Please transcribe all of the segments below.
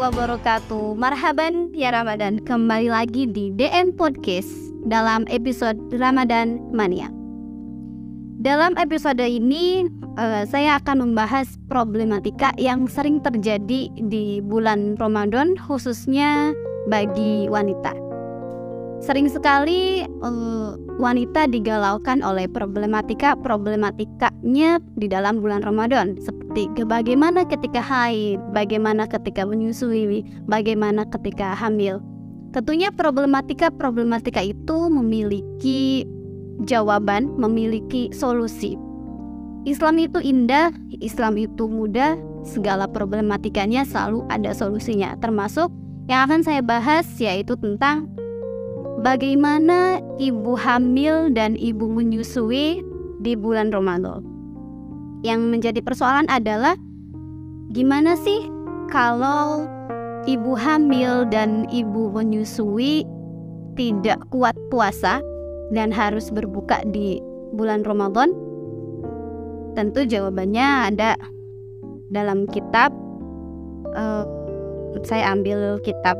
wabarakatuh. Marhaban ya Ramadan. Kembali lagi di DM Podcast dalam episode Ramadan Mania. Dalam episode ini saya akan membahas problematika yang sering terjadi di bulan Ramadan, khususnya bagi wanita. Sering sekali wanita digalaukan oleh problematikanya di dalam bulan Ramadan, seperti bagaimana ketika haid, bagaimana ketika menyusui, bagaimana ketika hamil. Tentunya problematika itu memiliki jawaban, memiliki solusi. Islam itu indah, Islam itu mudah, segala problematikanya selalu ada solusinya. Termasuk yang akan saya bahas yaitu tentang bagaimana ibu hamil dan ibu menyusui di bulan Ramadan. Yang menjadi persoalan adalah gimana sih kalau ibu hamil dan ibu menyusui tidak kuat puasa dan harus berbuka di bulan Ramadan? Tentu jawabannya ada dalam kitab. Saya ambil kitab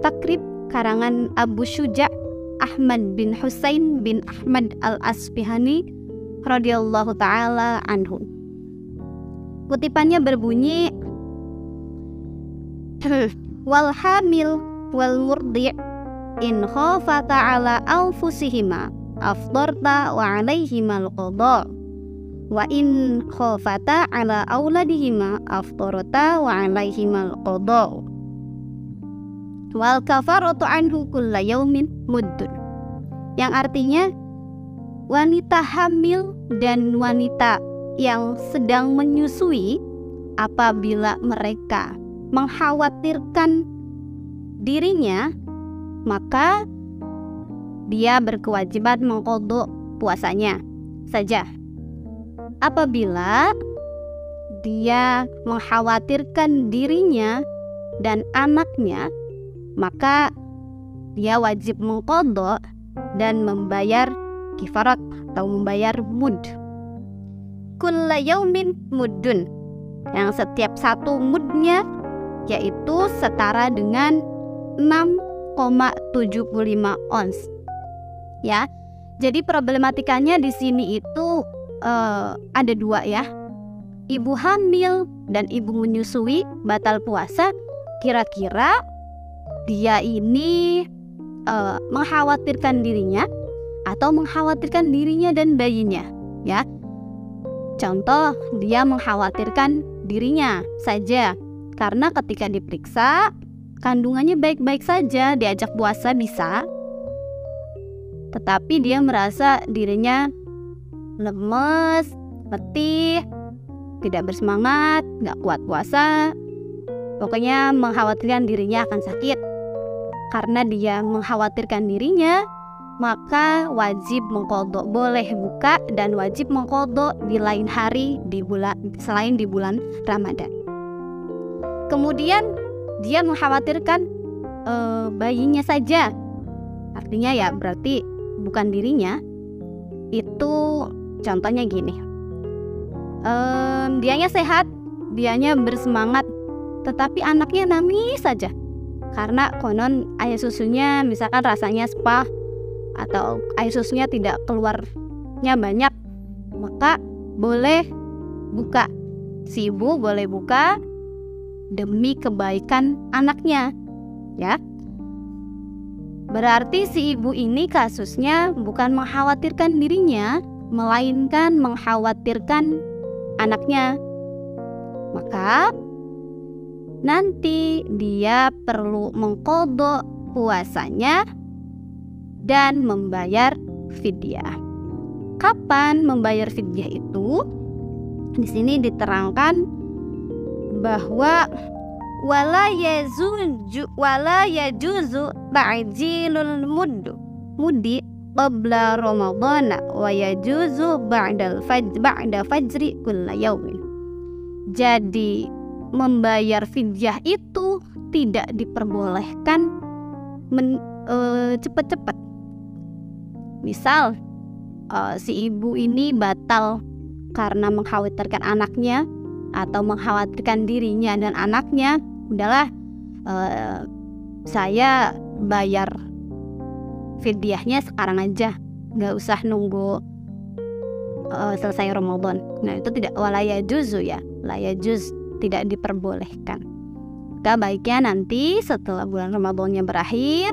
Takrib karangan Abu Syuja' Ahmad bin Husain bin Ahmad al-Asbihani radhiyallahu ta'ala anhu. Kutipannya berbunyi, wal hamil wal murdi' in khafata ala anfusihima afdarta wa alaihima al-qadha wa in khafata ala auladihima afdarta wa alaihima al-qadha wal kafaratu anhu kulla yaumin muddun. Yang artinya wanita hamil dan wanita yang sedang menyusui, apabila mereka mengkhawatirkan dirinya, maka dia berkewajiban mengqadha puasanya saja. Apabila dia mengkhawatirkan dirinya dan anaknya, maka dia wajib mengqadha dan membayar kifarat atau membayar mud. Kulla yaumin muddun, yang setiap satu mudnya yaitu setara dengan 6,75 ons. Ya. Jadi problematikanya di sini itu ada dua ya. Ibu hamil dan ibu menyusui batal puasa. Kira-kira dia ini mengkhawatirkan dirinya atau mengkhawatirkan dirinya dan bayinya, ya. Contoh, dia mengkhawatirkan dirinya saja karena ketika diperiksa kandungannya baik-baik saja, diajak puasa bisa, tetapi dia merasa dirinya lemes, letih, tidak bersemangat, gak kuat puasa. Pokoknya mengkhawatirkan dirinya akan sakit. Karena dia mengkhawatirkan dirinya, maka wajib mengqadha, boleh buka dan wajib mengqadha di lain hari selain di bulan Ramadan. Kemudian dia mengkhawatirkan bayinya saja. Artinya ya berarti bukan dirinya. Itu contohnya gini. Dianya sehat, dianya bersemangat, tetapi anaknya nangis saja karena konon air susunya misalkan rasanya spa atau air susunya tidak keluarnya banyak, maka boleh buka. Si ibu boleh buka demi kebaikan anaknya, ya. Berarti si ibu ini kasusnya bukan mengkhawatirkan dirinya, melainkan mengkhawatirkan anaknya. Maka nanti dia perlu mengqadha puasanya dan membayar fidyah. Kapan membayar fidyah itu? Di sini diterangkan bahwa wala yajuzu ta'jilul mudi qabla ramadhana wa yajuzu ba'da fajri kulla yaumin. Jadi membayar fidyah itu tidak diperbolehkan cepat-cepat. Misal si ibu ini batal karena mengkhawatirkan anaknya atau mengkhawatirkan dirinya dan anaknya, udahlah saya bayar fidyahnya sekarang aja, nggak usah nunggu selesai Ramadan. Nah itu tidak, walaya juzu ya, laya juz, tidak diperbolehkan. Maka baiknya nanti setelah bulan Ramadannya berakhir,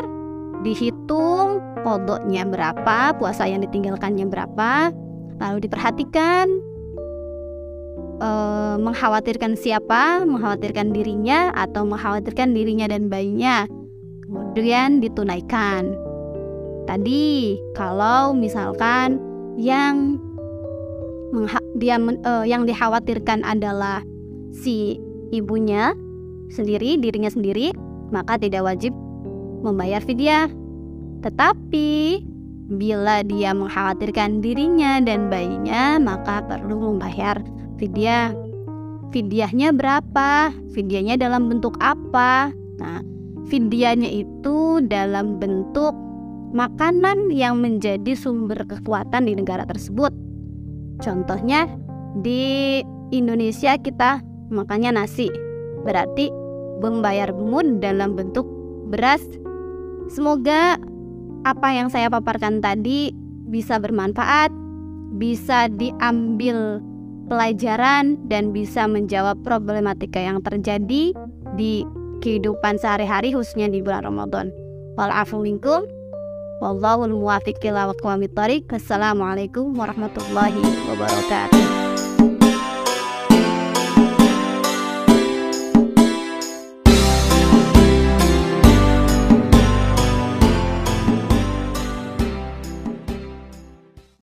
dihitung qadanya berapa, puasa yang ditinggalkannya berapa, lalu diperhatikan mengkhawatirkan siapa, mengkhawatirkan dirinya atau mengkhawatirkan dirinya dan bayinya, kemudian ditunaikan. Tadi kalau misalkan yang yang dikhawatirkan adalah si ibunya sendiri, dirinya sendiri, maka tidak wajib membayar fidyah. Tetapi bila dia mengkhawatirkan dirinya dan bayinya, maka perlu membayar fidyah. Fidyahnya berapa? Fidyahnya dalam bentuk apa? Nah, fidyahnya itu dalam bentuk makanan yang menjadi sumber kekuatan di negara tersebut. Contohnya di Indonesia kita makannya nasi, berarti membayar mud dalam bentuk beras. Semoga apa yang saya paparkan tadi bisa bermanfaat, bisa diambil pelajaran dan bisa menjawab problematika yang terjadi di kehidupan sehari-hari khususnya di bulan Ramadan. Wal-afu minkum, wallahul muwaffiq ila aqwamit thoriq. Assalamualaikum warahmatullahi wabarakatuh.